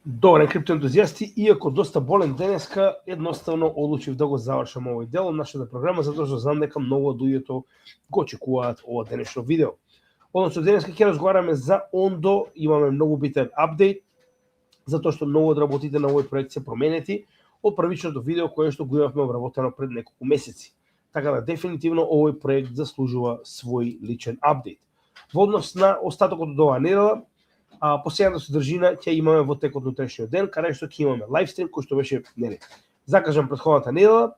Добре, криптоентузијасти, иако доста болен денеска, едноставно одлучив да го завршам овој дел од нашата програма, затоа што знам дека многу од луѓето го очекуваат ова денешно видео. Односно, денеска ќе разговараме за Ondo, имаме многу битен апдейт, затоа што многу од работите на овој проект се променети од првичното видео кое што го имавме обработено пред неколку месеци. Така да дефинитивно овој проект заслужува свој личен апдейт. Во однос на остатокот од оваа недела, последната содржина ќе имаме во текот на утрешниот ден, каде што ќе имаме лайвстрим кој што беше закажан претходната недела.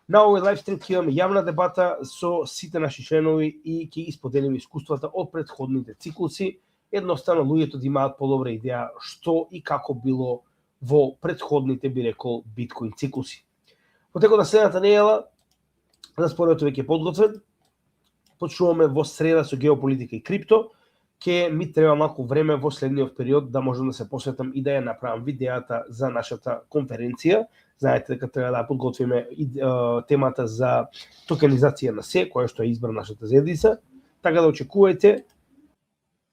На овој лайвстрим ќе имаме јавна дебата со сите наши членови и ќе ги споделиме искуствата од претходните циклуси. Едноставно луѓето да имаат подобра идеја што и како било во претходните, би рекол, биткоин циклуси. Во текот на следната недела, распоредот веќе е подготвен. Почнуваме во среда со геополитика и крипто. Ке ми треба малку време во следниот период да можам да се посветам и да ја направам видеата за нашата конференција. Знаете дека треба да подготвиме темата за токенизација на се, која што е избра нашата заедница. Така да очекувајте.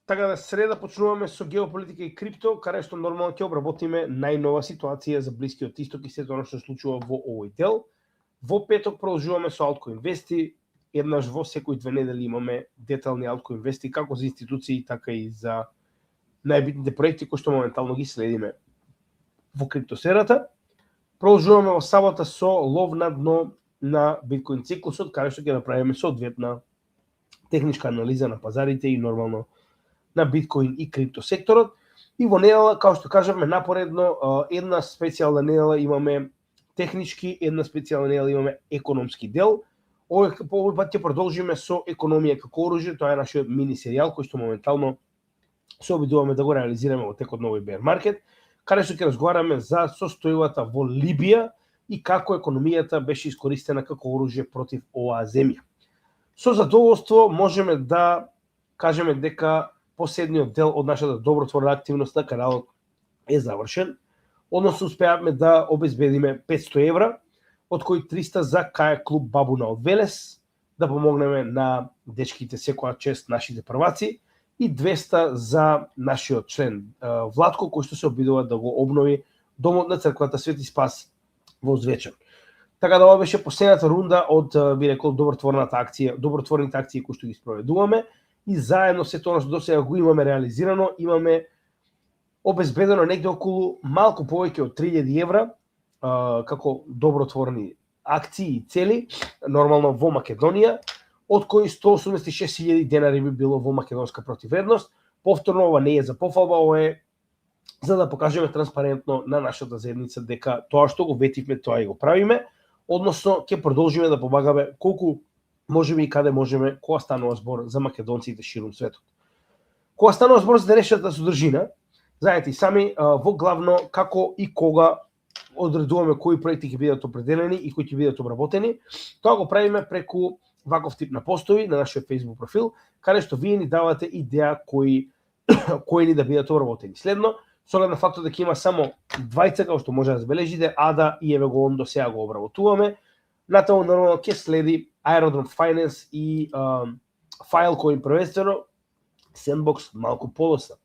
Така да среда почнуваме со геополитика и крипто, каде што нормално ќе обработиме најнова ситуација за Блискиот Исток и сето она што се случува во овој дел. Во петок продолжуваме со Altcoin Вести. Еднаш во секој 2 недели имаме детални Altcoin Вести, како за институции, така и за најбитните проекти кои што моментално ги следиме во криптосферата. Продолжуваме во сабота со лов на дно на биткоин циклусот, каде што ќе направиме соодветна техничка анализа на пазарите и нормално на биткоин и крипто секторот. И во недела, како што кажавме, напоредно една специјална недела имаме технички, една специјална недела имаме економски дел. Овој пат ќе продолжиме со економија како оружје, тоа е нашиот мини серијал кој што моментално се обидуваме да го реализираме во текот на овој bear market, каде што ќе разговараме за состојбата во Либија и како економијата беше искористена како оружје против оваа земја. Со задоволство можеме да кажеме дека последниот дел од нашата добротворна активност на каналот е завршен, односно успеавме да обезбедиме 500 евра, од кои 300 за кајак клуб Бабуна од Велес, да помогнеме на дечките секоја чест нашите прваци, и 200 за нашиот член Владко, кој што се обидува да го обнови домот на црквата Свети Спас во Звечан. Така да ова беше последната рунда од, би рекол, добротворните акции кои што ги спроведуваме, и заедно се тоа што досега го имаме реализирано, имаме обезбедено негде околу малку повеќе од 3000 евра, како добротворни акции и цели, нормално во Македонија, од кои 186.000 денари би било во македонска противвредност. Повторно, ова не е за пофалба, ова е за да покажеме транспарентно на нашата заедница дека тоа што го ветивме, тоа и го правиме, односно ќе продолжиме да помагаме колку можеме и каде можеме кога станува збор за македонците ширум светот. Кога станува збор за денешната содржина, знаете и сами, во главно како и кога одредуваме кои проекти ќе бидат определени и кои ќе бидат обработени. Тоа го правиме преку ваков тип на постови на нашиот Facebook профил, каде што вие ни давате идеја кои ни да бидат обработени. Следно, со оглед на фактот дека има само двајца, како што може да забележите, Ада и еве го Ondo сега го обработуваме. Натаму нормално ќе следи Aerodrome Finance и Filecoin првенствено, Sandbox малку подоцна.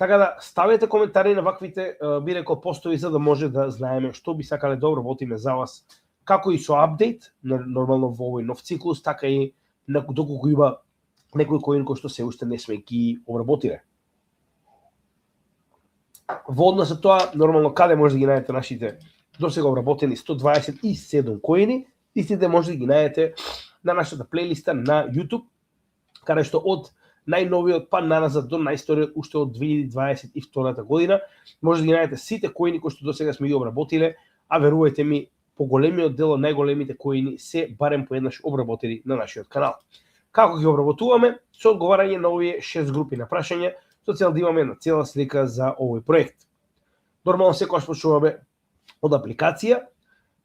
Така да ставете коментари на ваквите, би рекол, постови, за да може да знаеме што би сакале да обработиме за вас, како и со апдейт, нормално во овој нов циклус, така и доколку има некој коин кој што се уште не сме ги обработиле. Во однос на тоа, нормално каде може да ги најдете нашите досега обработени 127 коини, истите може да ги најдете на нашата плейлиста на YouTube, каде што од најновиот па наназад до најсториот уште од 2022 година може да ги најдете сите коини кои што досега сме ги обработиле, а верувајте ми, поголемиот дел од најголемите коини се барем поеднаш обработени на нашиот канал. Како ги обработуваме? Со одговарање на овие 6 групи на прашања, со цел да имаме една цела слика за овој проект. Нормално секогаш почнуваме од апликација,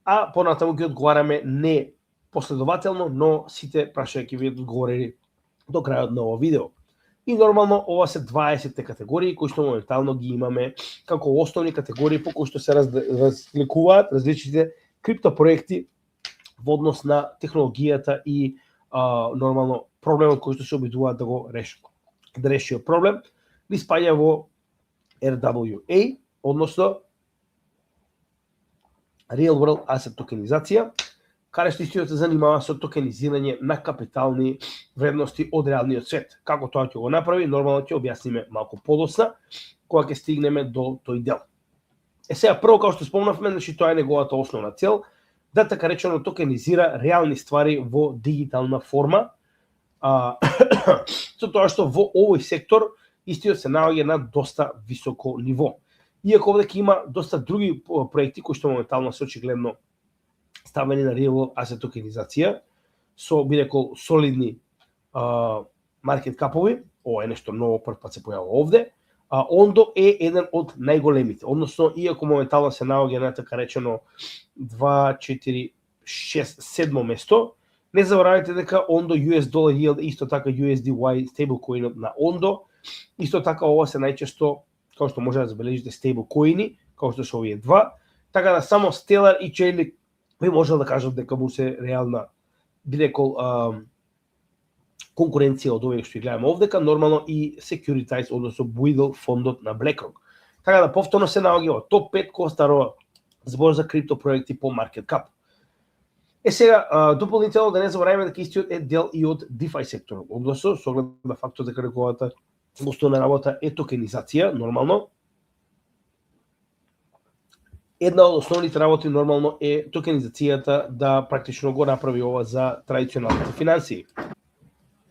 а понатаму ги одговараме не последователно, но сите прашања ќе бидат одговорени до крајот на ова видео. И нормално ова се 20 категории кои што моментално ги имаме како основни категории по кои што се разликуваат различните криптопроекти во однос на технологијата и нормално проблемот кој што се обидуваат да го решат. Да решиот проблем ли спаѓа во RWA, односно Real World Asset токенизација, каде што истиот се занимава со токенизирање на капитални вредности од реалниот свет. Како тоа ќе го направи, нормално ќе објасниме малку подоцна, кога ќе стигнеме до тој дел. Сега, прво, како што спомнавме, значи тоа е неговата основна цел, да така речено токенизира реални ствари во дигитална форма, со тоа што во овој сектор истиот се наоѓа на доста високо ниво. Иако овде има доста други проекти кои што моментално се очигледно ставени на Real Asset токенизација, со, би рекол, солидни маркет капови, ова е нешто ново, прв пат се појавува овде, Ондо е еден од најголемите, односно, иако моментално се наоѓа на така речено 2, 4, 6, 7 место, не заборавајте дека Ондо US Dollar Yield, исто така USDY стейблкоинот на Ондо, исто така ова се најчесто, како што може да забележите, стейблкоини, како што се овие два, така да само Stellar и Chainlink би можел да кажат дека му се реална, би рекол, конкуренција од овие што ги гледаме овдека, нормално и Securitize, односно Buidl фондот на BlackRock. Така да повторно се наоѓа во топ 5 кој старува збор за крипто проекти по market cap. Сега, дополнително да не забораваме дека истиот е дел и од DeFi секторот, односно со оглед на фактот дека неговата основна работа е токенизација, нормално. Една од основните работи нормално е токенизацијата да практично го направи ова за традиционалните финансии.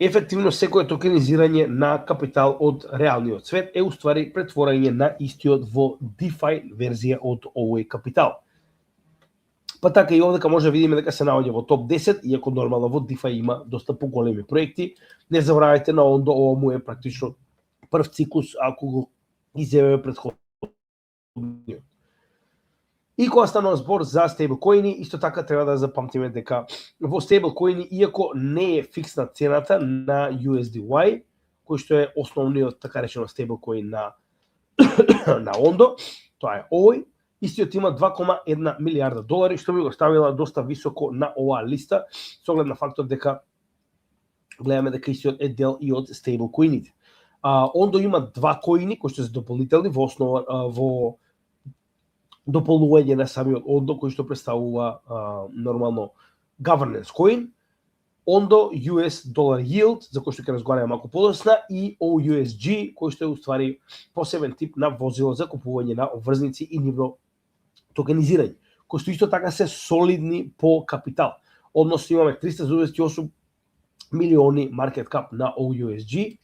Ефективно секое токенизирање на капитал од реалниот свет е уствари претворање на истиот во DeFi верзија од овој капитал. Па така и овдека може да видиме дека се наоѓа во топ 10, иако нормално во DeFi има доста поголеми проекти. Не заборавајте на Ондо, ова му е практично прв циклус ако го изјавиме претходниот. И кога станува збор за стейблкоини, исто така треба да запамтиме дека во стейблкоини, иако не е фиксна цената на USDY, кој што е основниот така речено стейблкоин на Ондо, тоа е овој, истиот има 2,1 милиарда долари, што би го ставила доста високо на оваа листа, со оглед на фактот дека гледаме дека истиот е дел и од стейблкоините. Ондо има два коини кои што се дополнителни во основа во дополнување на самиот Ондо, кој што представува нормално governance coin, Ondo US Dollar Yield, за кој што ќе разговараме малку подоцна, и OUSG, кој што е уствари посебен тип на возило за купување на обврзници и нивно токенизирање, кои што исто така се солидни по капитал. Односно имаме 398 милиони маркет кап на OUSG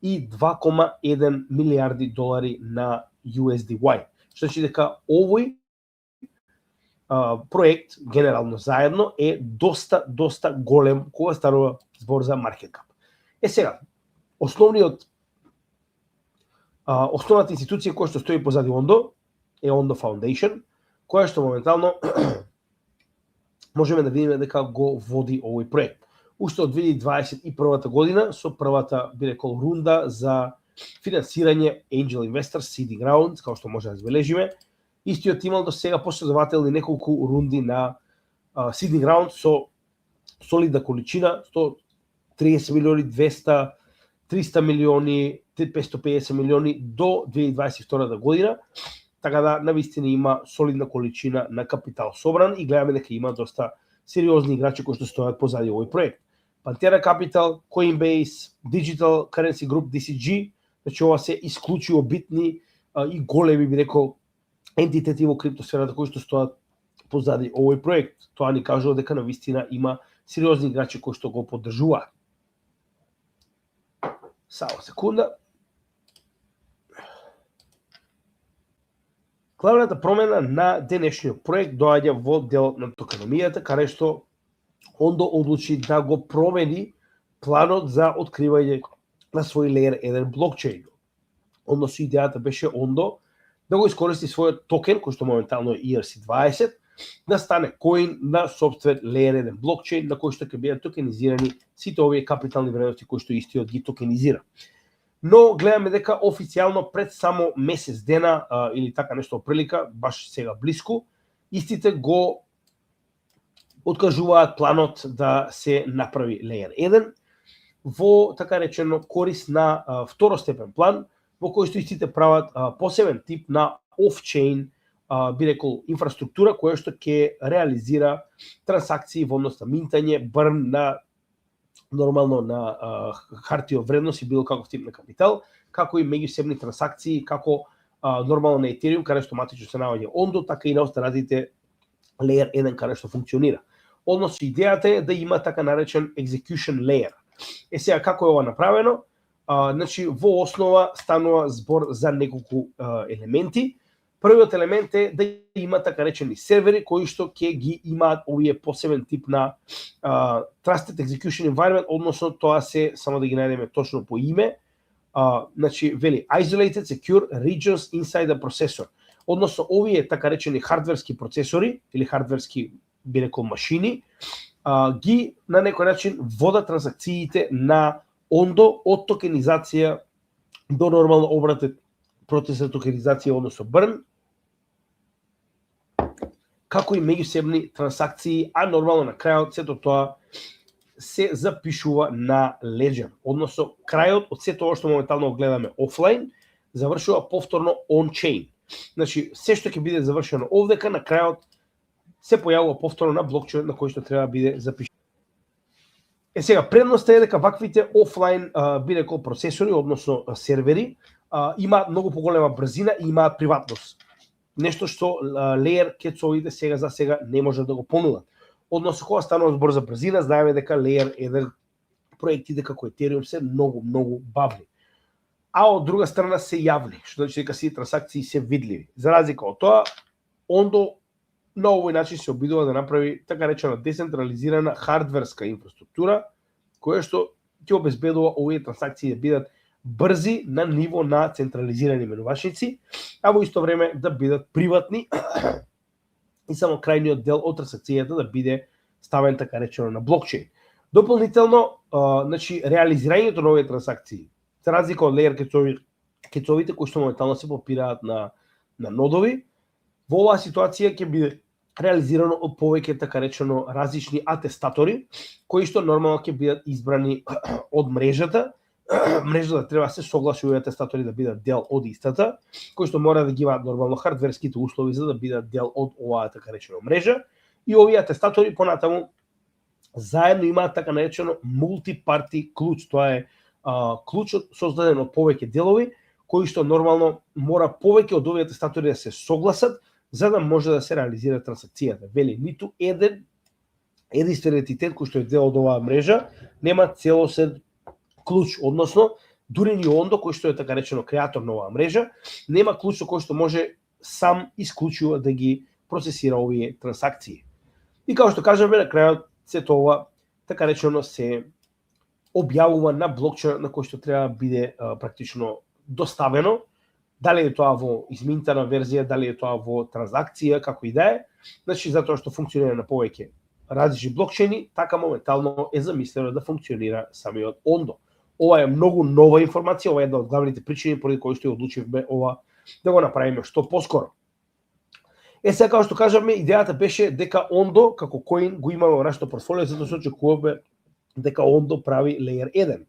и 2,1 милиарди долари на USDY. Што значи дека овој проект генерално заедно е доста голем кога станува збор за маркет кап. Сега, основната институција која што стои позади Ондо е Ondo Foundation, која што моментално можеме да видиме дека го води овој проект. Уште од 2021 година со првата, би рекол, рунда за финансирање Angel Investors Seeding Round, како што може да забележиме. Истиот имал до сега последователни неколку рунди на Seeding Round со солидна количина, 130 милиони, 200, 300 милиони, 550 милиони до 2022 година. Така да, навистина има солидна количина на капитал собран и гледаме дека има доста сериозни играчи кои што стојат позади овој проект. Pantera Capital, Coinbase, Digital Currency Group, DCG, значи ова се исклучиво битни и големи, би рекол, ентитети во криптосферата кои што стојат позади овој проект. Тоа ни кажува дека навистина има сериозни играчи кои што го поддржуваат. Само секунда. Главната промена на денешниот проект доаѓа во делот на токеномијата, каде што Ондо одлучи да го промени планот за откривање на свој Layer 1 блокчейн. Односно идејата беше Ондо да го искористи својот токен, кој што моментално е ERC20, да стане коин на сопствен Layer 1 блокчейн, на кој што ќе бидат токенизирани сите овие капитални вредности кои што истиот ги токенизира. Но гледаме дека официјално пред само месец дена или така нешто прилика, баш сега блиску, истите го откажуваат планот да се направи Layer 1 во така речено корис на второстепен план, во кој што истите прават посебен тип на off-chain би рекол инфраструктура која што ќе реализира трансакции во однос на минтање, брн на нормално на хартија од вредност и било каков тип на капитал, како и меѓусебни трансакции, како нормално на Ethereum, каде што автоматично се наоѓа Ondo, така и на останатите Layer 1 каде што функционира. Односно, идејата е да има така наречен execution layer. Сега, како е ова направено? Значи, во основа станува збор за неколку елементи. Првиот елемент е да има така речени сервери кои што ќе ги имаат овие посебен тип на trusted execution environment, односно тоа се, само да ги најдеме точно по име, значи вели isolated secure regions inside the processor. Односно овие така речени хардверски процесори или хардверски би рекол машини ги на некој начин водат транзакциите на Ondo од токенизација до нормално обратен процес на токенизација, односно burn, како и меѓусебни трансакции, а нормално на крајот сето тоа се запишува на Ledger. Односно, крајот од сето ова што моментално гледаме офлайн, завршува повторно on-chain. Значи, се што ќе биде завршено овдека, на крајот се појавува повторно на блокчейн на кој што треба да биде запишено. Сега, предноста е дека ваквите офлайн би рекол процесори, односно сервери, имаат многу поголема брзина и имаат приватност. Нешто што Layer кетсовите сега за сега не може да го понудат. Односно, кога станува збор за брзина, знаеме дека Layer 1 проектите како Ethereum се многу бавни. А од друга страна се јавни, што значи дека сите трансакции се видливи. За разлика од тоа, Ondo на овој начин се обидува да направи така речена децентрализирана хардверска инфраструктура, која што ќе обезбедува овие трансакции да бидат брзи на ниво на централизирани менувачници, а во исто време да бидат приватни и само крајниот дел од трансакцијата да биде ставен така речено на блокчейн. Дополнително, значи реализирањето на овие трансакции, за разлика од Layer кетсовите кои што моментално се попираат на нодови, во оваа ситуација ќе биде реализирано од повеќе така речено различни атестатори, кои што нормално ќе бидат избрани од мрежата. Мрежата треба да се согласи овие атестатори да бидат дел од истата, кои што мора да ги имаат нормално хардверските услови за да бидат дел од оваа така речено мрежа. И овие атестатори понатаму заедно имаат така наречено мултипарти клуч. Тоа е клучот создаден од повеќе делови, кои што нормално мора повеќе од овие атестатори да се согласат за да може да се реализира трансакцијата. Вели, ниту единствен entитет кој што е дел од оваа мрежа нема целосен клуч, односно дури ни Ondo кој што е така речено креатор на оваа мрежа, нема клуч со кој што може сам исклучиво да ги процесира овие трансакции. И како што кажаме, на крајот сето ова така речено се објавува на блокчейн на кој што треба да биде практично доставено, дали е тоа во изминтана верзија, дали е тоа во транзакција, како и да е, значи затоа што функционира на повеќе различни блокчейни, така моментално е замислено да функционира самиот Ondo. Ова е многу нова информација, ова е една од главните причини поради кои што ја одлучивме ова да го направиме што поскоро. Сега, како што кажавме, идејата беше дека Ondo како коин го имаме во нашето портфолио, затоа што очекуваме дека Ondo прави Layer 1.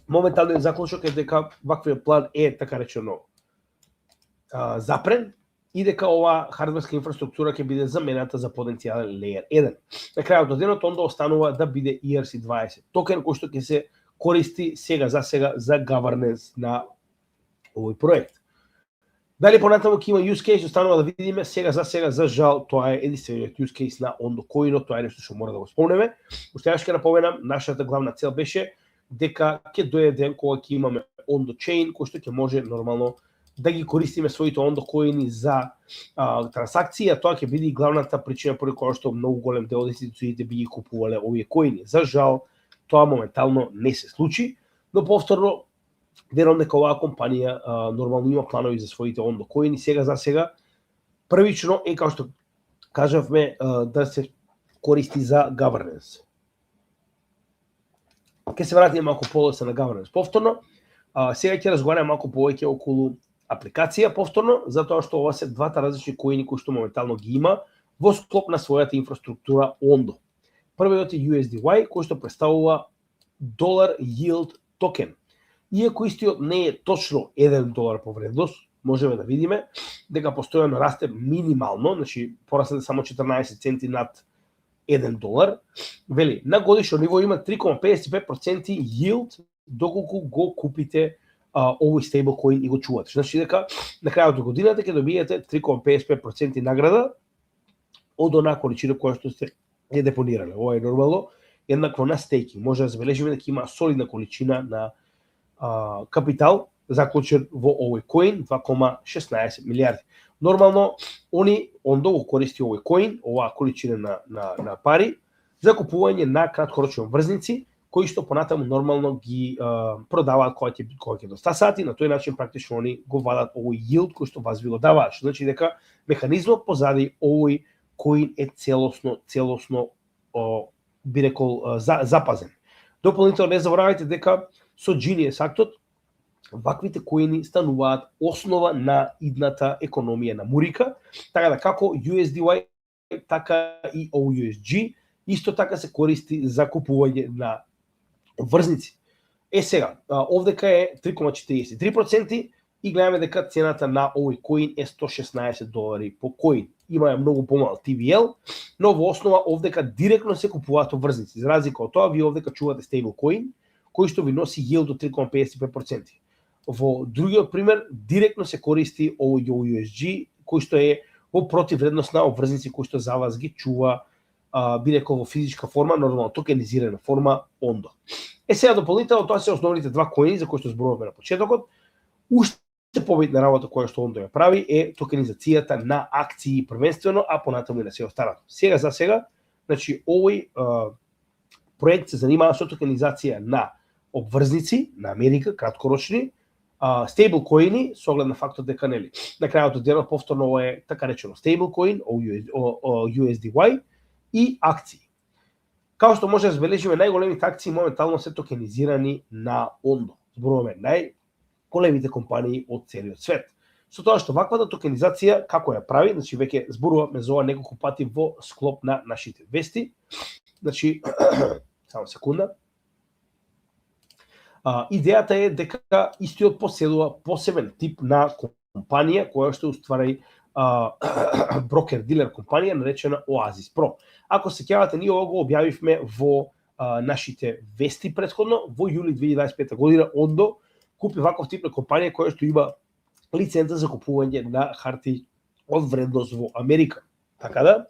Моменталниот заклучок е дека ваквиот план е така речено запрен и дека ова хардверска инфраструктура ќе биде замената за потенцијален Layer 1. На крајот од денот Ondo останува да биде ERC20 токен кој што ќе се користи сега за governance на овој проект. Дали понатаму ќе има use case, останува да видиме, сега за жал тоа е единствениот use case на Ondo коинот, тоа е нешто што мора да го спомнеме. Уште јас ќе напоменам, нашата главна цел беше дека ќе дојде ден кога ќе имаме Ondo chain кој што ќе може нормално да ги користиме своите Ondo коини за трансакции, а тоа ќе биде и главната причина поради која што многу голем дел од институциите би ги купувале овие коини. За жал, тоа моментално не се случи, но повторно верувам дека оваа компанија нормално има планови за своите Ondo коини. Сега првично е, како што кажавме, да се користи за governance. Ке се вратиме малку полоса на governance повторно. Сега ќе разговараме малку повеќе околу апликација повторно, затоа што ова се двата различни коини кои што моментално ги има во склоп на својата инфраструктура Ondo. Првиот е USDY, кој што представува Dollar Yield токен. Иако истиот не е точно $1 по вредност, можеме да видиме дека постојано расте минимално, значи порасна само 14 центи над $1, вели, на годишно ниво има 3,55% yield доколку го купите овој стейблкоин и го чувате. Значи дека на крајот од годината ќе добиете 3,55% награда од онаа количина која што сте ја депонирале. Ова е нормално, еднакво на стейкинг. Може да забележиме дека има солидна количина на капитал заклучен во овој коин, 2,16 милиарди. Нормално, ондо го користи овој коин, оваа количина на пари, за купување на краткорочни обврзници, кои што понатаму нормално ги продаваат кога ќе достасаат и на тој начин практично они го вадат овој yield кој што вас ви го даваат. Што значи дека механизмот позади овој коин е целосно би рекол запазен. Дополнително не заборавајте дека со Genius актот ваквите коини стануваат основа на идната економија на Мурика, така да како USDY, така и OUSG, исто така се користи за купување на врзници. Сега, овдека е 3,43% и гледаме дека цената на овој коин е $116 по коин. Има многу помал TVL, но во основа овдека директно се купуваат врзници. За разлика од тоа, вие овдека чувате стейблкоин, кој што ви носи yield од 3,55%. Во другиот пример, директно се користи овој USG, кој што е во противвредност на обврзници кои што за вас ги чува, би рекол во физичка форма, нормално токенизирана форма Ondo. Сега дополнително тоа се основните два коини за кои што зборуваме на почетокот. Уште побитна работа која што Ondo ја прави е токенизацијата на акции првенствено, а понатаму и на се останато. Сега за сега, значи овој проект се занимава со токенизација на обврзници на Америка, краткорочни, стейблкоини, со оглед на фактот дека нели на крајот од денот повторно ова е така речено стейблкоин, USDY и акции. Као што може да забележиме, најголемите акции моментално се токенизирани на Ondo. Зборуваме најголемите компании од целиот свет. Со тоа што ваквата токенизација како ја прави, значи веќе зборуваме за ова неколку пати во склоп на нашите вести. Значи само секунда. Идејата е дека истиот поседува посебен тип на компанија која што уствари брокер-дилер компанија наречена Oasis Pro. Ако се сеќавате, ние ова го објавивме во нашите вести претходно, во јули 2025 година Ondo купи ваков тип на компанија која што има лиценца за купување на харти од вредност во Америка. Така да,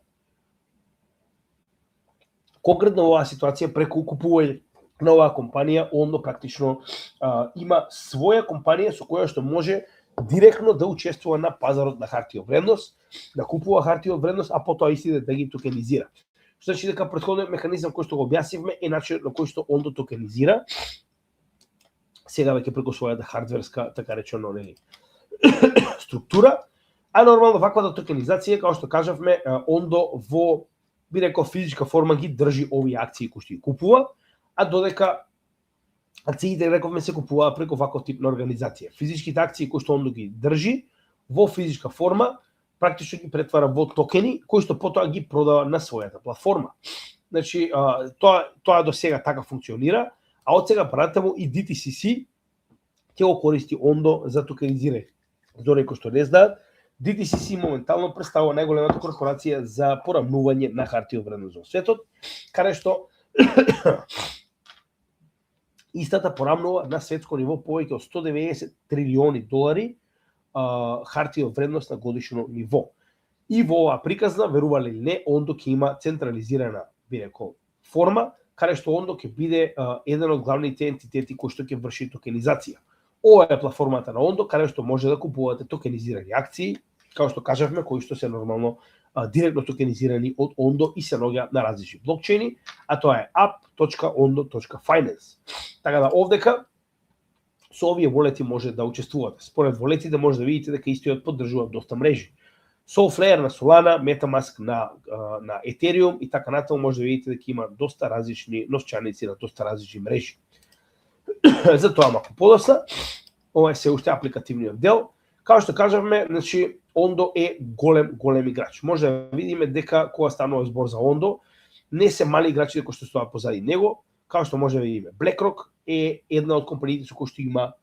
конкретно оваа ситуација преку купување на оваа компанија, Ondo практично има своја компанија со која што може директно да учествува на пазарот на харти од вредност, да купува харти од вредност, а потоа истите да ги токенизира. Што значи дека претходниот механизам кој што го објаснивме е начинот на кој што Ondo токенизира. Сега веќе преку својата хардверска, така речено, структура, а нормално ваквата токенизација, како што кажавме, Ondo во би рекол физичка форма ги држи овие акции кои што ги купува, а додека акциите, рековме, се купуваат преку ваков тип на организација. Физичките акции кои што Ondo ги држи во физичка форма, практично ги претвара во токени, кои што потоа ги продава на својата платформа. Значи, тоа до сега така функционира, а од сега понатаму и DTCC ќе го користи Ondo за токенизирање. За некои што не знаат, DTCC моментално представува најголемата корпорација за порамнување на харти од вредност во светот, каде што истата порамнува на светско ниво повеќе од $190 трилиони харти од вредност на годишно ниво. И во оваа приказна, верували или не, Ondo ќе има централизирана, би рекол, форма, каде што Ondo ќе биде еден од главните ентитети кој што ќе врши токенизација. Ова е платформата на Ondo, каде што може да купувате токенизирани акции, како што кажавме, кои што се нормално директно токенизирани од Ondo и се наоѓаат на различни блокчейни, а тоа е app.ondo.finance. Така да овдека со овие волети може да учествувате. Според волетите може да видите дека истиот поддржува доста мрежи. Soulflare на Solana, MetaMask на Ethereum и така натаму може да видите дека има доста различни новчаници на доста различни мрежи. Затоа малку подоцна, ова е се уште апликативниот дел. Као што кажавме, значи Ondo е голем играч. Може да видиме дека кога станува збор за Ondo, не се мали играчи кои што стојат позади него, као што може да видиме BlackRock е една од компаниите со кои што има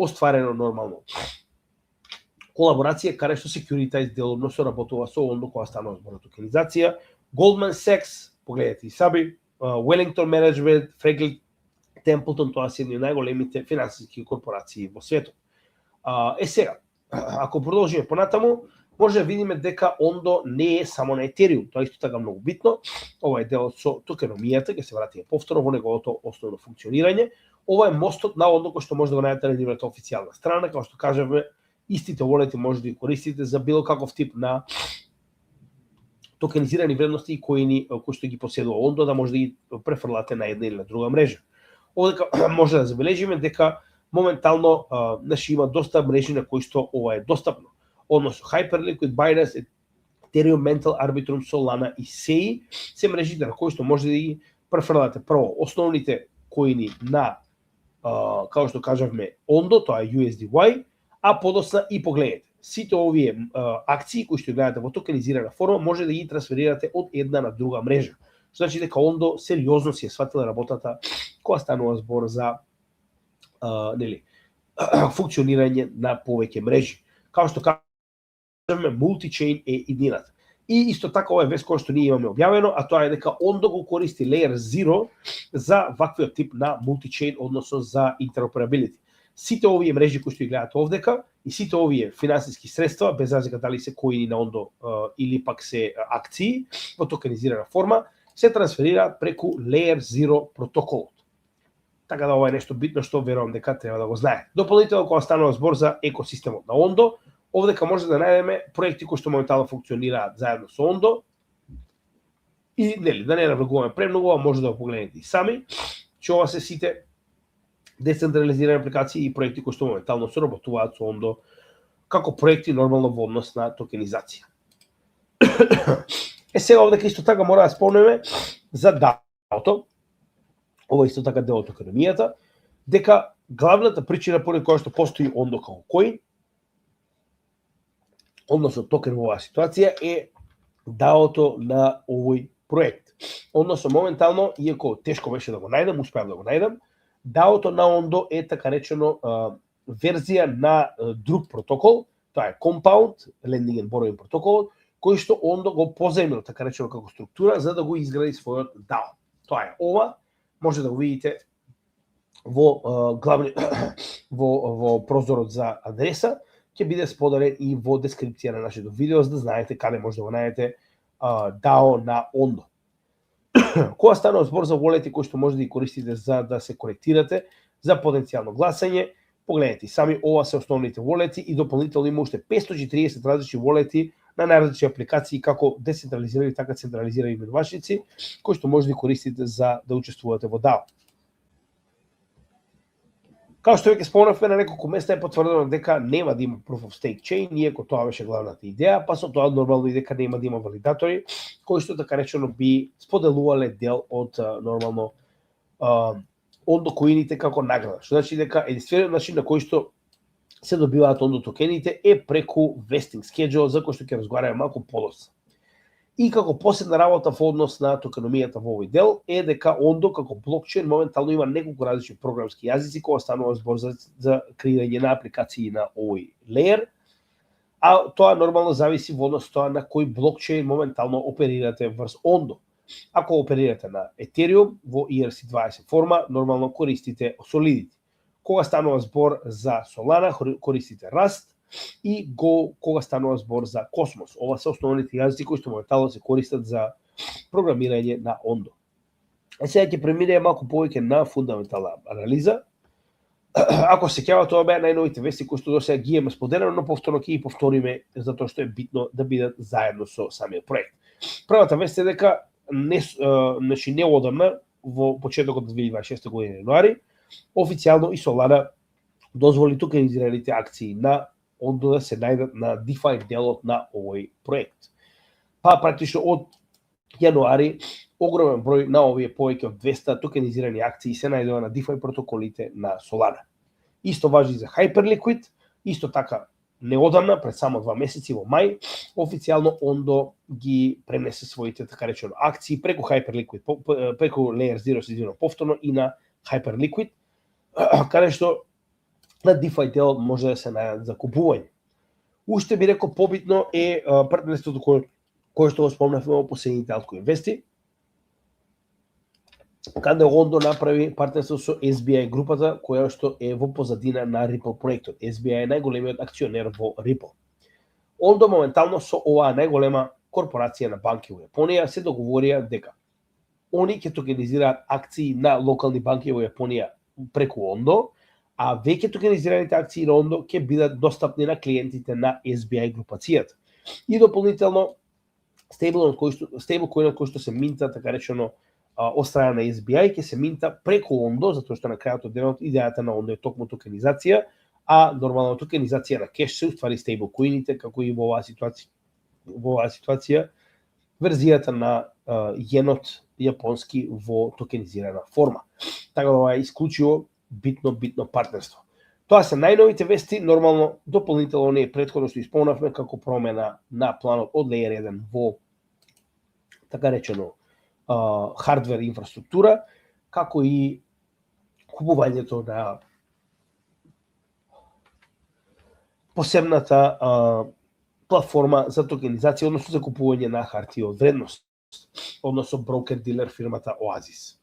остварено нормално. Колаборација каде што Securitize деловно соработува со Ondo кога станува збор за токенизација, Goldman Sachs, погледнете и саби, Wellington Management, Franklin Templeton, тоа се едни од најголемите финансиски корпорации во светот. Сега, ако продолжиме понатаму, може да видиме дека Ondo не е само на Ethereum, тоа исто така многу битно. Ова е дел со токеномијата, ќе се вратиме повторно во неговото основно функционирање. Ова е мостот на Ondo кој што може да го најдете на нивната официјална страна, како што кажавме, истите волети може да ги користите за било каков тип на токенизирани вредности и коини кои што ги поседува Ondo, да може да ги префрлате на една или на друга мрежа. Овдека може да забележиме дека моментално има доста мрежи на кои што ова е достапно. Односно Hyperliquid, Binance, Ethereum, Mental, Arbitrum, Solana и SEI се мрежите на кои што може да ги префрлате прво основните коини на како што кажавме Ondo, тоа е USDY, а подосна и погледнете. Сите овие акции кои што гледате во токенизирана форма може да ги трансферирате од една на друга мрежа. Значи дека Ondo сериозно си е сватила работата кога станува збор за функционирање на повеќе мрежи. Како што кажеме, multi-chain е идејата. И исто така ова е вест кој што ние имаме објавено, а тоа е дека Ondo го користи Layer 0 за ваквиот тип на multi-chain, односно за interoperability. Сите овие мрежи кои што ги гледате овдека и сите овие финансиски средства, без разлика дали се коини на Ondo или пак се акции во токенизирана форма, се трансферира преку Layer 0 протоколот. Така да ова е нешто битно што верувам дека треба да го знае. Дополнително кога станува збор за екосистемот на Ondo, овдека може да најдеме проекти кои што моментално функционираат заедно со Ondo и да не навлегуваме премногу, може да го погледнете и сами, че ова се сите децентрализирани апликации и проекти кои што моментално соработуваат со Ondo како проекти нормално во однос на токенизација. Сега овдека исто така мора да спомнеме за DAO-то, ова исто така дел од токеномијата, дека главната причина поради која што постои Ondo како коин, односно токен во оваа ситуација, е DAO-то на овој проект. Односно моментално, иако тешко беше да го најдам, успеав да го најдам, DAO-то на Ondo е така речено верзија на друг протокол, тоа е Compound, Lending and Borrowing протокол, кој што Ondo го позаимил така речено како структура за да го изгради својот DAO. Тоа е ова, може да го видите во во прозорот за адреса, ќе биде споделен и во дескрипција на нашето видео за да знаете каде може да го најдете DAO на Ondo. Кога станува збор за волети кои што може да ги користите за да се конектирате за потенцијално гласање, погледнете сами, ова се основните волети и дополнително има уште 540 различни волети на најразлични апликации како децентрализирани, така централизирани менувачници, кои што може да користите за да учествувате во DAO. Као што веќе спомнавме, на неколку места е потврдено дека нема да има Proof of Stake Chain, иако тоа беше главната идеја, па со тоа нормално и дека нема да има валидатори, кои што така речено би споделувале дел од нормално Ondo коините како награда. Што значи дека единствениот начин на кој што се добиваат Ondo токените е преку vesting schedule, за кој што ќе разговараме малку подоцна. И како последна работа во однос на токеномијата во овој дел е дека Ondo како блокчейн моментално има неколку различни програмски јазици кога станува збор за креирање на апликации на овој layer, а тоа нормално зависи во однос тоа на кој блокчейн моментално оперирате врз Ondo. Ако оперирате на Ethereum во ERC20 форма, нормално користите Solidity. Кога станува збор за Solana, користите Rust, и кога станува збор за Cosmos. Ова се основните јазици кои што моментално се користат за програмирање на Ondo. Сега ќе преминеме малку повеќе на фундаментална анализа. Ако се сеќавате, тоа беа најновите вести кои што досега ги имаме споделено, но повторно ќе ги повториме затоа што е битно да бидат заедно со самиот проект. Првата вест е дека неодамна во почетокот од 2026 година јануари официјално и Solana дозволи токенизираните акции на Ondo да се најдат на DeFi делот на овој проект. Па практично од јануари огромен број на овие повеќе од 200 токенизирани акции се најдува на DeFi протоколите на Solana. Исто важи за Hyperliquid, исто така неодамна, пред само 2 месеци во мај, официјално Ondo ги пренесе своите така речено акции преку Hyperliquid, преку Layer 0 повторно и на Hyperliquid, каде што на DeFi дел може да се најдат за купување. Уште би рекол побитно е партнерството кое што го спомнавме во последните Altcoin вести, каде Ондо направи партнерство со SBI групата, која што е во позадина на Ripple проектот. SBI е најголемиот акционер во Ripple. Ондо моментално со оваа најголема корпорација на банки во Јапонија се договорија дека они ќе токенизираат акции на локални банки во Јапонија преку Ондо, а веќе токенизираните акции на Ондо ќе бидат достапни на клиентите на SBI групацијата. И дополнително стейблкоинот кој што се минта, така речено, од страна на SBI, ќе се минта преку Ондо, затоа што на крајот од денот идејата на Ондо е токму токенизација, а нормално токенизација на кеш се уствари стейблкоините, како и во оваа ситуација верзијата на јенот јапонски во токенизирана форма. Така да ова е исклучиво битно партнерство. Тоа се најновите вести, нормално дополнително ние претходно што исполнавме како промена на планот од Layer 1 во така речено хардвер инфраструктура, како и купувањето на посебната платформа за токенизација, односно за купување на хартија од вредност, односно брокер дилер фирмата Oasis.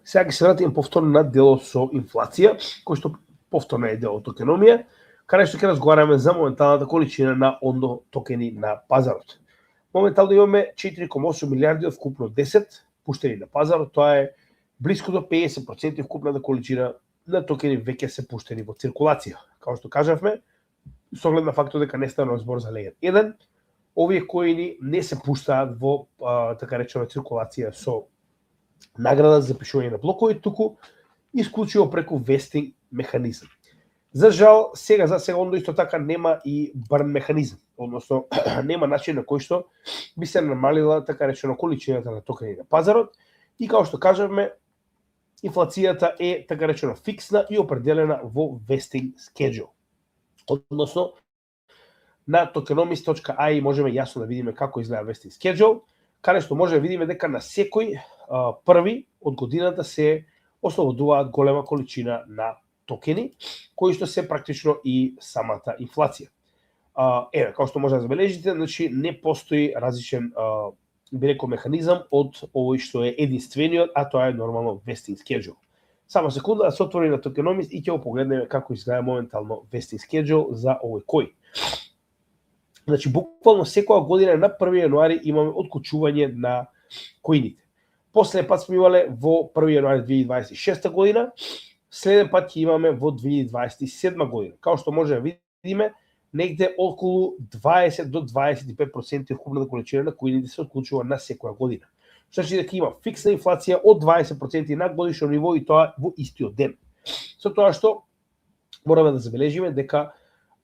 Сега ќе се вратиме повторно на делот со инфлација, кој што повторно е дел од токеномија, каде што ќе разговараме за моменталната количина на Ондо токени на пазарот. Моментално имаме 4,8 милиарди од вкупно 10 пуштени на пазарот, тоа е близко до 50% вкупната количина на токени веќе се пуштени во циркулација. Како што кажавме, со оглед на фактот дека не станува збор за Layer 1, овие коини не се пуштаат во така речена циркулација со награда за запишување на блокови, туку исклучиво преку вестинг механизам. За жал, за сега Ондо исто така нема и барн механизам, односно нема начин на кој што би се намалила така речено количината на токени на пазарот и како што кажавме, инфлацијата е така речено фиксна и определена во vesting schedule. Односно, на tokenomics.ai можеме јасно да видиме како изгледа vesting schedule, каде што може да видиме дека на секој први од годината се ослободуваат голема количина на токени, кои што се практично и самата инфлација. Еве, како што може да забележите, значи не постои различен механизам од овој што е единствениот, а тоа е нормално vesting schedule. Само секунда да се отвори на Tokenomics и ќе го погледнеме како изгледа моментално vesting schedule за овој кој. Значи, буквално секоја година на 1 јануари имаме откучување на коините. Последен пат сме имале во 1 јануари 2026 година, следен пат ќе имаме во 2027 година. Као што може да видиме, негде околу 20 до 25% од вкупната количина на коините се отклучува на секоја година. Значи дека има фиксна инфлација од 20% на годишно ниво и тоа во истиот ден. Со тоа што мораме да забележиме дека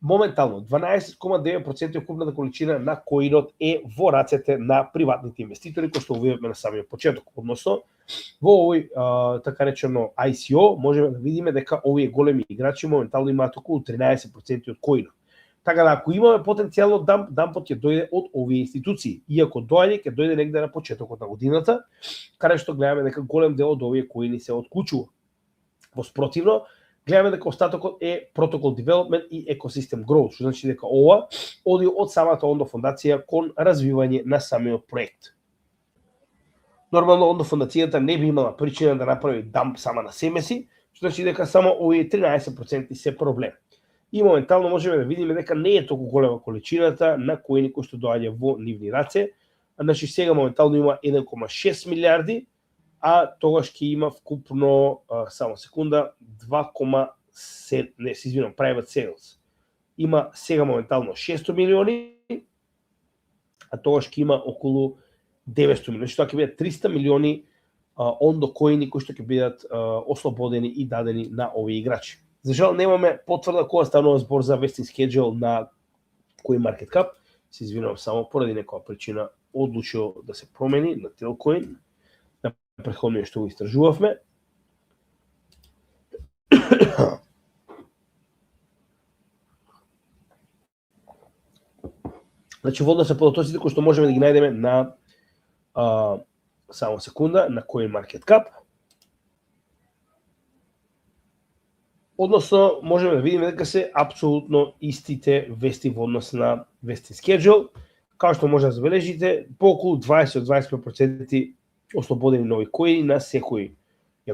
моментално 12,9% вкупната количина на коинот е во рацете на приватните инвеститори, кои што увидовме на самиот почеток. Односно, во овој така речено ICO можеме да видиме дека овие големи играчи моментално имаат околу 13% од коинот. Така да ако имаме потенцијално дампот ќе дојде од овие институции, иако доаѓа ќе дојде негде на почетокот на годината, каде што гледаме дека голем дел од овие коини се отклучува. Во спротивно, гледаме дека остатокот е Protocol Development и Ecosystem Growth, што значи дека ова оди од самата Ондо фондација кон развивање на самиот проект. Нормално Ондо фондацијата не би имала причина да направи дамп сама на себе си, што значи дека само овие 13% се проблем. И моментално можеме да видиме дека не е толку голема количината на коини кои што доаѓа во нивни раце. Значи сега моментално има 1,6 милиарди, а тогаш ќе има вкупно, само секунда, 2,7, не се извинам, private sales. Има сега моментално 600 милиони, а тогаш ќе има околу 900 милиони, што ќе бидат 300 милиони Ондо коини кои што ќе бидат ослободени и дадени на овие играчи. За жал немаме потврда кога станува збор за vesting schedule на CoinMarketCap. Се извинувам само поради некоја причина одлучил да се промени на Tailcoin. На претходниот што го истражувавме. Значи во однос на податоците кои што можеме да ги најдеме на само секунда на CoinMarketCap. Односно, можеме да видиме дека се апсолутно истите вести во однос на vesting schedule. Као што може да забележите, по околу 20-25% ослободени нови коини на секој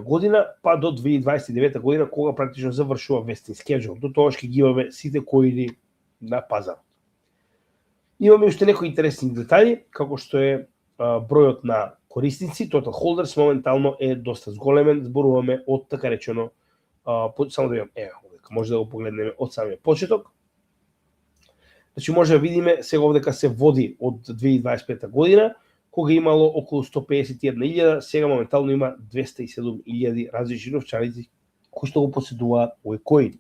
година, па до 2029 година, кога практично завршува vesting schedule. До тоа ќе ги имаме сите коини на пазарот. Имаме уште некои интересни детали, како што е бројот на корисници, total holders моментално е доста зголемен, зборуваме од така речено, само да видам, може да го погледнеме од самиот почеток. Значи може да видиме сега овдека се води од 2025 година, кога имало околу 151.000, сега моментално има 207.000 различни новчаници кои што го поседуваат овој коин.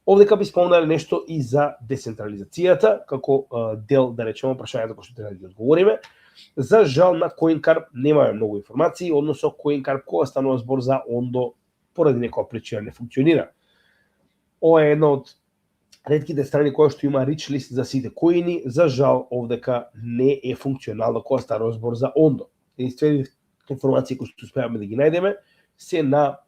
Овдека би спомнале нешто и за децентрализацијата, како дел, да речеме, прашањето кој што треба да ги одговориме. За жал на CoinCarp немаме многу информации, односно CoinCarp кога станува збор за Ondo поради некоја причина не функционира. Ова е една од ретките страни која што има rich list за сите коини, за жал овдека не е функционална кога станува збор за Ondo. Единствените информации кои што успеаваме да ги најдеме се на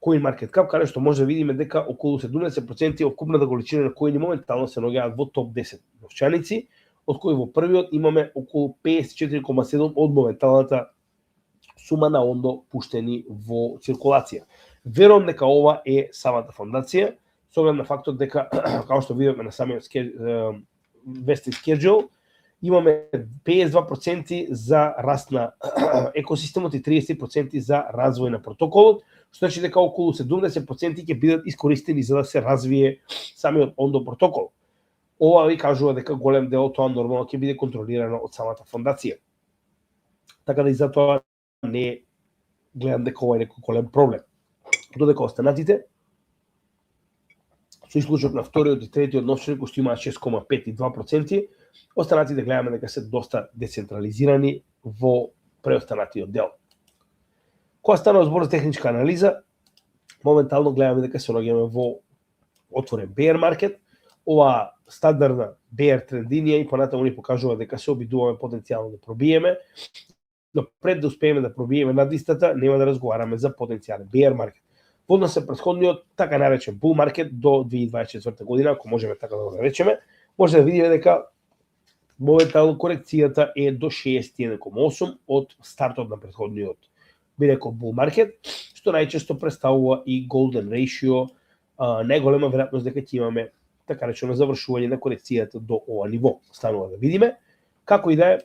CoinMarketCap, каде што може да видиме дека околу 70% од купната количина на коини моментално се наоѓаат во топ 10 новчаници, од кои во првиот имаме околу 54,7 од моменталната сума на Ondo пуштени во циркулација. Верувам дека ова е самата фондација, со оглед на фактот дека, како што видиме на самиот vesting schedule, имаме 52% за раст на екосистемот и 30% за развој на протоколот, што значи дека околу 70% ќе бидат искористени за да се развие самиот Ondo протокол. Ова ви кажува дека голем дел од тоа нормално ќе биде контролирано од самата фондација. Така да и затоа не гледам дека ова е некој голем проблем. Додека останатите, со исклучок на вториот и третиот новчаник, кои што имаат 6,5 и 2%, останатите гледаме дека се доста децентрализирани во преостанатиот дел. Кога станува збор за техничка анализа, моментално гледаме дека се наоѓаме во отворен bear market. Ова стандардна bear трендинија и понатаму ни покажува дека се обидуваме потенцијално да пробиеме, но пред да успееме да пробиеме надвистата, нема да разговараме за потенцијален bear market. Во однос на претходниот така наречен bull market до 2024 година, ако можеме така да го наречеме, може да видиме дека моментално корекцијата е до 61,8 од стартот на претходниот би рекол bull market, што најчесто представува и golden ratio, најголема веројатност дека ќе имаме така речено завршување на корекцијата до ова ниво. Станува да видиме. Како и да е,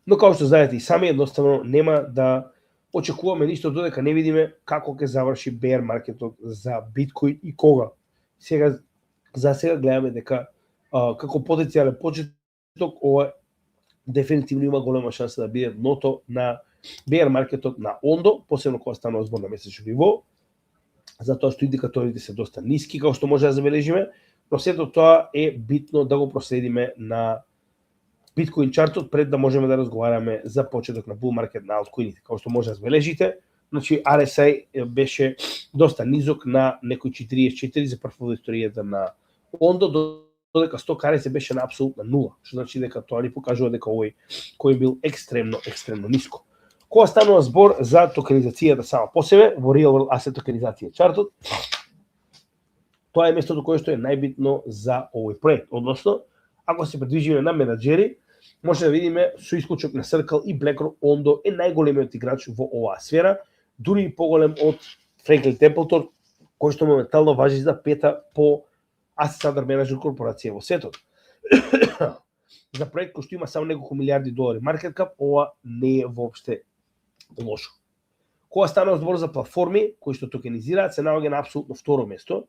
но како што знаете и сами, едноставно нема да очекуваме ништо додека не видиме како ќе заврши bear маркетот за биткоин и кога. За сега гледаме дека како потенцијален почеток ова дефинитивно има голема шанса да биде дното на bear маркетот на Ondo, посебно кога станува збор на месечно ниво, затоа што индикаторите се доста ниски, како што може да забележиме, но сето тоа е битно да го проследиме на биткоин чартот пред да можеме да разговараме за почеток на bull market на алткоините. Како што може да забележите, значи RSI беше доста низок на некои 44 за прв во историјата на Ondo, додека сток се беше на апсолутна нула, што значи дека тоа ни покажува дека овој кој бил екстремно ниско. Кога станува збор за токенизацијата сама по себе, во Real World Asset токенизација чартот, тоа е местото кое што е најбитно за овој проект. Односно, ако се придвижиме на менаџери, може да видиме со исклучок на Circle и BlackRock, Ondo е најголемиот играч во оваа сфера, дури и поголем од Franklin Templeton, кој што моментално важи за пета по Asset Under Management корпорација во светот. За проект кој што има само неколку милиарди долари market cap, ова не е воопште лошо. Кога станува збор за платформи кои што токенизираат, се наоѓа на апсолутно второ место.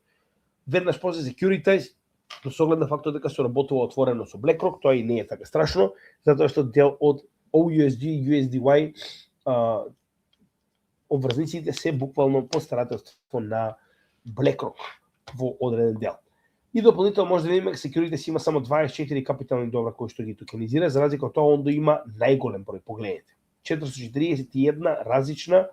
Веднаш после Securitize, но со оглед на фактот дека се работува отворено со BlackRock, тоа и не е така страшно, затоа што дел од OUSD и USDY обврзниците се буквално по старателство на BlackRock во одреден дел. И дополнително може да видиме дека Securities има само 24 капитални добра кои што ги токенизира, за разлика од тоа Ondo има најголем број, погледнете. 441 различна,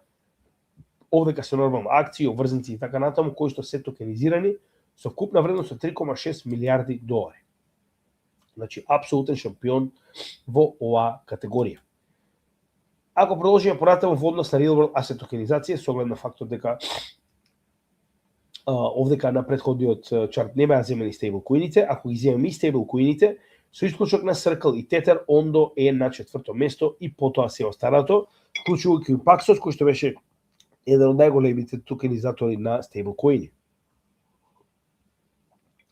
овдека се нормално акции, обврзници и така натаму, кои што се токенизирани со вкупна вредност од 3,6 милиарди долари. Значи, апсолутен шампион во оваа категорија. Ако продолжиме понатаму во однос на Real World Asset токенизација, со оглед на фактот дека овдека на претходниот чарт не беа земени стейблкоините, ако ги земеме и стейблкоините, со исклучок на Circle и Tether, Ondo е на 4-то место и потоа се остарато, вклучувајќи Paxos, кој што беше еден од најголемите токенизатори на стейблкоини.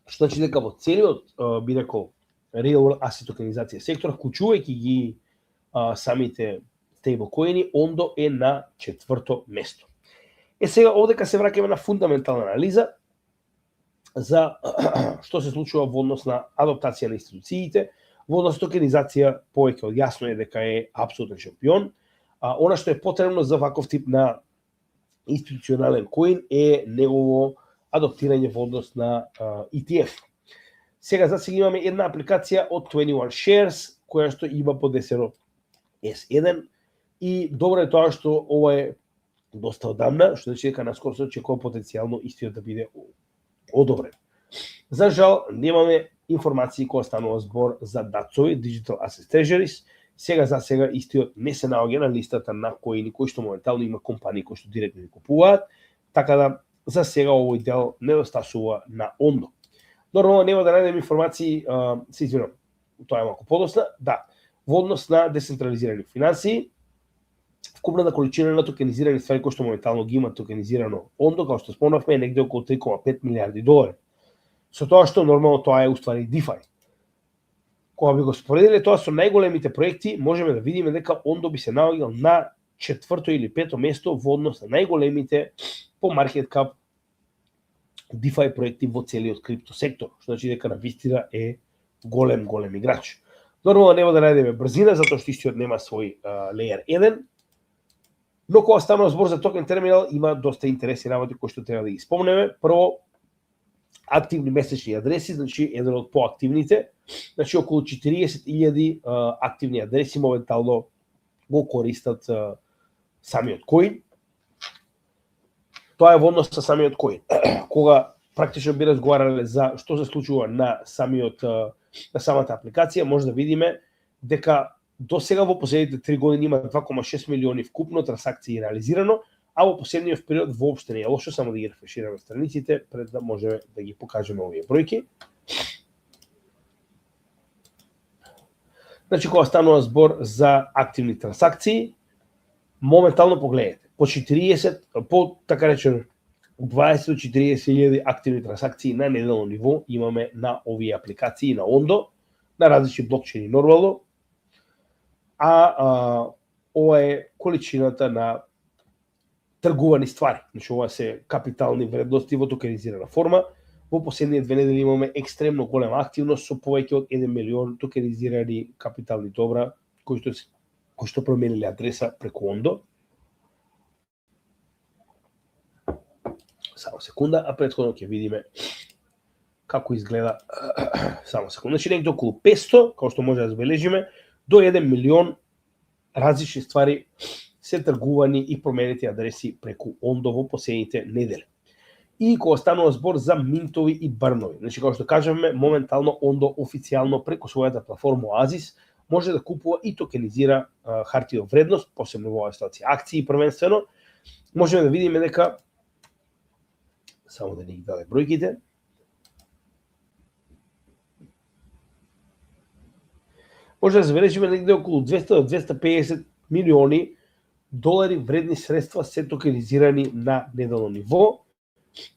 Што значи дека во целиот, би рекол, real world asset токенизација сектор, вклучувајќи ги самите стейблкоини, Ondo е на 4-то место. Сега овдека се враќаме на фундаментална анализа за што се случува во однос на адаптација на институциите, во однос на токенизација, повеќе од јасно е дека е апсолутен шампион. Она што е потребно за ваков тип на институционален коин е негово адаптирање во однос на ETF. Сега за сега имаме една апликација од 21 Shares, која што има подесено S1 и добро е тоа што ова е доста одамна, што значи дека наскоро се очекува потенцијално истиот да биде одобрен. За жал, немаме информации кога станува збор за DATS-ови, Digital Asset Treasuries. Сега за сега истиот не се наоѓа на листата на коини кои што моментално има компании кои што директно ги купуваат, така да за сега овој дел недостасува на Ondo. Нормално нема да најдеме информации, се извинувам, тоа е малку подоцна, да, во однос на децентрализирани финансии, вкупната количина на токенизирани ствари кои што моментално ги има токенизирано Ondo, како што спомнавме, е негде околу 3,5 милиарди долари. Со тоа што нормално тоа е уствари DeFi. Кога би го споредиле тоа со најголемите проекти, можеме да видиме дека Ondo би се наоѓал на 4-то или 5-то место во однос на најголемите по маркет кап DeFi проекти во целиот крипто сектор, што значи дека навистина е голем играч. Нормално нема да најдеме брзина затоа што истиот нема свој Layer 1. Но кога станува збор за токен терминал, има доста интересни работи кои што треба да ги спомнеме. Прво, активни месечни адреси, значи еден од поактивните, значи околу 40.000 активни адреси моментално го користат самиот коин. Тоа е во однос со самиот коин. Кога практично би разговарале за што се случува на самата апликација, може да видиме дека до сега во последните 3 години има 2,6 милиони вкупно трансакции реализирано, а во последниот период воопште не е лошо, само да ги рефрешираме страниците пред да можеме да ги покажеме овие бројки. Значи кога станува збор за активни трансакции, моментално погледнете, по така речено 20 до 40.000 активни трансакции на неделно ниво имаме на овие апликации на Ondo, на различни блокчейни нормално. Ова е количината на тргувани ствари. Значи ова се капитални вредности во токенизирана форма. Во последните 2 недели имаме екстремно голема активност со повеќе од 1 милион токенизирани капитални добра кои што промениле адреса преку Ondo. Само секунда, а претходно ќе видиме како изгледа. Само секунда. Значи негде околу 500, како што може да забележиме, до 1 милион различни ствари се тргувани и променети адреси преку Ondo во последните недели. И кога станува збор за минтови и брнови, значи како што кажавме, моментално Ondo официјално преку својата платформа Oasis може да купува и токенизира хартија од вредност, посебно во оваа ситуација акции првенствено. Можеме да видиме дека само да не ги даде бројките. Може да забележиме негде околу 200 до 250 милиони долари вредни средства се токенизирани на неделно ниво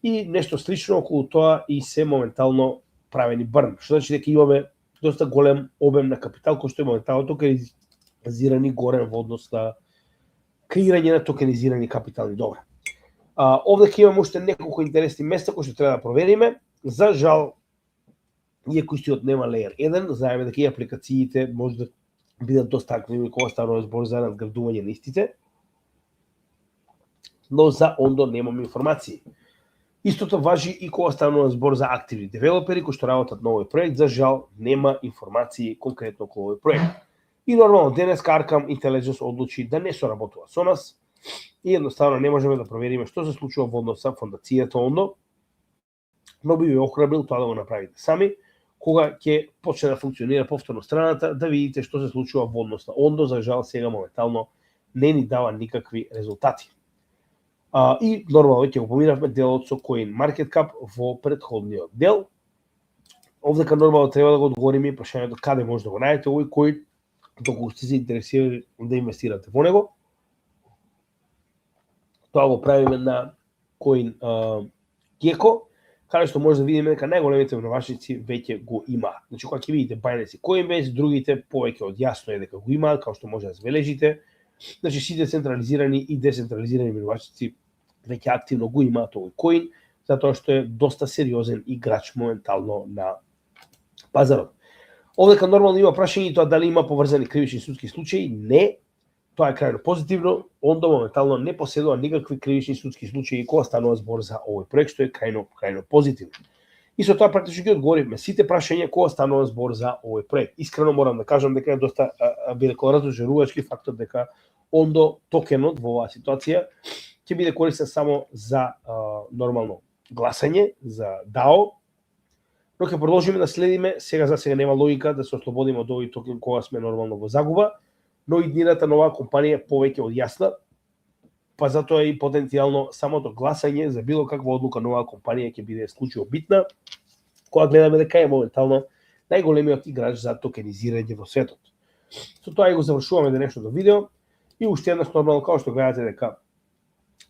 и нешто слично околу тоа и се моментално правени брн. Што значи дека имаме доста голем обем на капитал кој што е моментално токенизирани горен во однос на креирање на токенизирани капитални добра. Овде имаме уште неколку интересни места кои што треба да провериме. За жал, иако истиот нема Layer 1, знаеме дека и апликациите може да бидат доста активни кога станува збор за надградување на истите. Но за Ondo немаме информации. Истото важи и кога станува збор за активни девелопери кои што работат на овој проект. За жал, нема информации конкретно околу овој проект. И нормално, денес Arkham Intelligence одлучи да не соработува со нас и едноставно не можеме да провериме што се случува во однос со фондацијата Ondo, но би ве охрабрил тоа да го направите сами, кога ќе почне да функционира повторно страната, да видите што се случува во однос на Ondo. За жал, сега моментално не ни дава никакви резултати. И нормално ќе го поминавме делот со CoinMarketCap во претходниот дел. Овдека нормално треба да го одговориме прашањето каде може да го најдете овој коин, доколку сте се интересирани да инвестирате во него. Тоа го правиме на CoinGecko, каде што може да видиме дека најголемите внавачници веќе го имаат. Значи, кога ќе видите Binance и Coinbase, другите повеќе од јасно е дека го имаат, како што може да забележите. Значи, сите централизирани и децентрализирани внавачници веќе активно го имаат овој коин, затоа што е доста сериозен играч моментално на пазарот. Овдека нормално има прашање тоа дали има поврзани кривични судски случаи. Не, тоа е крајно позитивно. Ондо моментално не поседува никакви кривични судски случаи кога станува збор за овој проект, што е крајно позитивно. И со тоа практично ги одговоривме сите прашања кога станува збор за овој проект. Искрено морам да кажам дека е доста би рекол разочарувачки фактот дека Ондо токенот во оваа ситуација ќе биде користен само за нормално гласање, за DAO, но ќе продолжиме да следиме. За сега нема логика да се ослободиме од овој токен кога сме нормално во загуба, но иднината на оваа компанија е повеќе од јасна, па затоа и потенцијално самото гласање за било каква одлука на оваа компанија ќе биде исклучиво битна, кога гледаме дека е моментално најголемиот играч за токенизирање во светот. Со тоа и го завршуваме денешното видео и уште еднаш нормално, како што гледате дека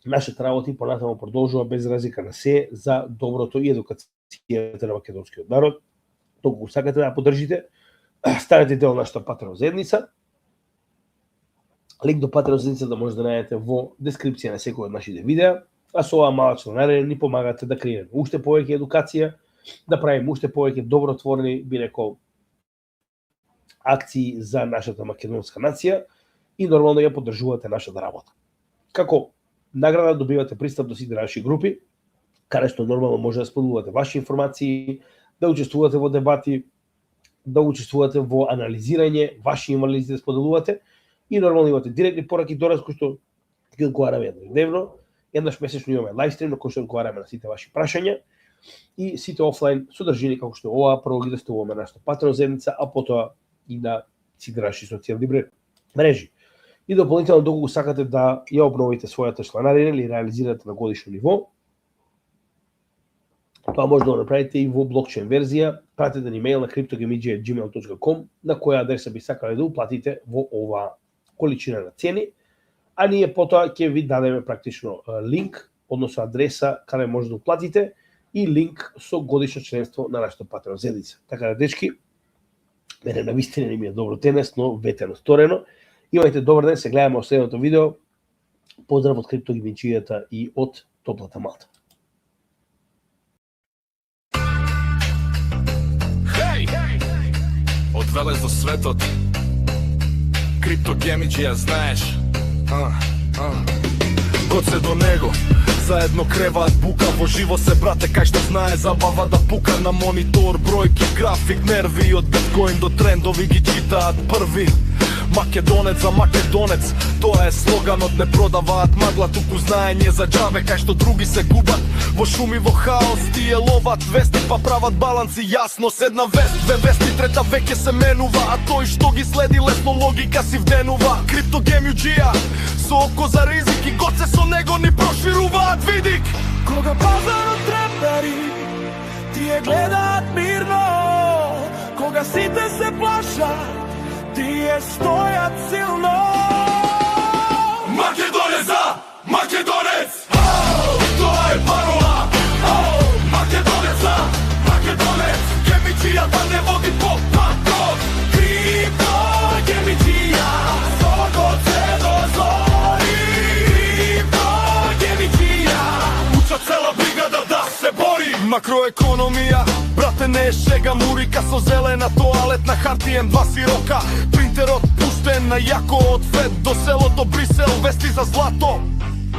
нашата работа и понатаму продолжува без разлика на се за доброто и едукацијата на македонскиот народ. Доколку сакате да ја поддржите, станете дел нашата Patreon заедница. Линк до Patreon заедница да може да најдете во дескрипција на секој од нашите видеа, а со оваа мала членарина ни помагате да креираме уште повеќе едукација, да правиме уште повеќе добротворни, би рекол, акции за нашата македонска нација и нормално ја поддржувате нашата работа. Како награда добивате пристап до сите наши групи, каде што нормално може да споделувате ваши информации, да учествувате во дебати, да учествувате во анализирање, ваши анализи да споделувате и нормално имате директни пораки до кои што ги одговараме еднодневно. Еднаш месечно имаме лајвстрим на кој што одговараме на сите ваши прашања и сите офлайн содржини како што ова прво ги доставуваме на нашата Patreon заедница, а потоа и на сите наши социјални мрежи. И дополнително, доколку сакате да ја обновите својата чланарина или реализирате на годишно ниво, тоа може да го направите и во блокчейн верзија. Пратете ни имејл на cryptogaming@gmail.com на која адреса би сакале да уплатите во оваа количина на цени, а ние потоа ќе ви дадеме практично линк, односно адреса каде може да уплатите и линк со годишно членство на нашата Patreon заедница. Така да, дечки, мене навистина не ми е добро денес, но ветено сторено. Имајте добар ден, се гледаме во следното видео. Поздрав од криптогиминџијата и од топлата Малта. Хеј! Од Велес до светот. Криптогемиџија, знаеш. Код се до него, заедно креваат бука. Во живо се, брате, кај што знае забава да пука. На монитор, бројки, график, нерви. Од биткоин до трендови ги читаат први. Македонец за македонец, тоа е слоганот. Не продаваат магла, туку знаење за џабе. Кај што други се губат во шуми, во хаос. Тие ловат вести па прават баланси. Јасно, седна вест, две вести, трета веќе се менува. А тој што ги следи лесно логика си вденува. Криптогемиџија со око за ризик и гоце со него ни прошируваат видик. Кога пазарот трепери, тие гледаат мирно. Кога сите се плашат, тие стојат силно. Македонеца, македонец, тоа е парола. Македонеца, македонец, гемиџијата не води по патот. Криптогемиџија, сокот се дозори. Криптогемиџија, уча цела бригада да се бори. Макроекономија, брате, не е шега. Мурика со зелена тоалетна, хартиен 2 сирока. Принтерот пуштен на јако од Фед до селото Брисел, вести за злато.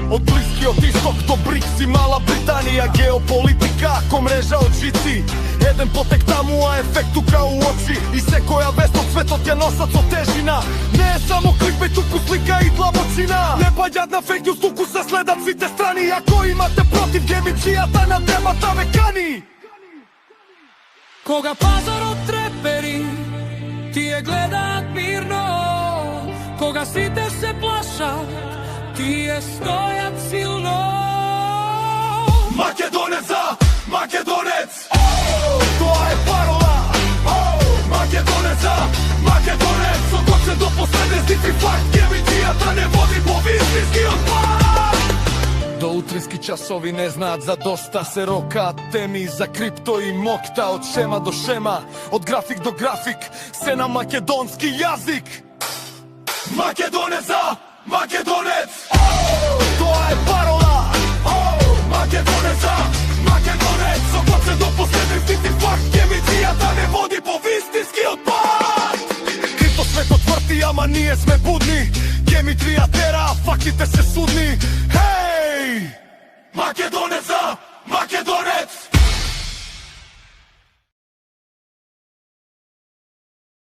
Од Блискиот исток до БРИКС и Мала Британија, геополитика ко мрежа од жици. Еден потек таму, а ефект тука у очи. И секоја вест од светот ја носат со тежина. Не е само кликбејт, туку слика и длабочина. Не паѓат на фейк њуз, туку се следат сите страни. Ако имате против гемиџијата на темата, ве кани. Кога пазарот трепери, тие гледаат мирно. Кога сите се плашат, ti je stojat silno. Makedonec za Makedonec, тоа е парола. Македонец за Македонец, сокоцен до последници факт, гемитијата не води по вистинскиот пат. До утрински часови не знаат за доста, се рокаат теми за крипто и мокта, од шема до шема, од график до график, се на македонски јазик. Македонец за Македонец, тоа е парола. Македонец за Македонец, сокоцен до последници факт, гемитијата не води по вистинскиот пат. Крипто светот врти, ама ние сме будни, гемитрија тера, а фактите се судни. Хеј! Македонец за Македонец,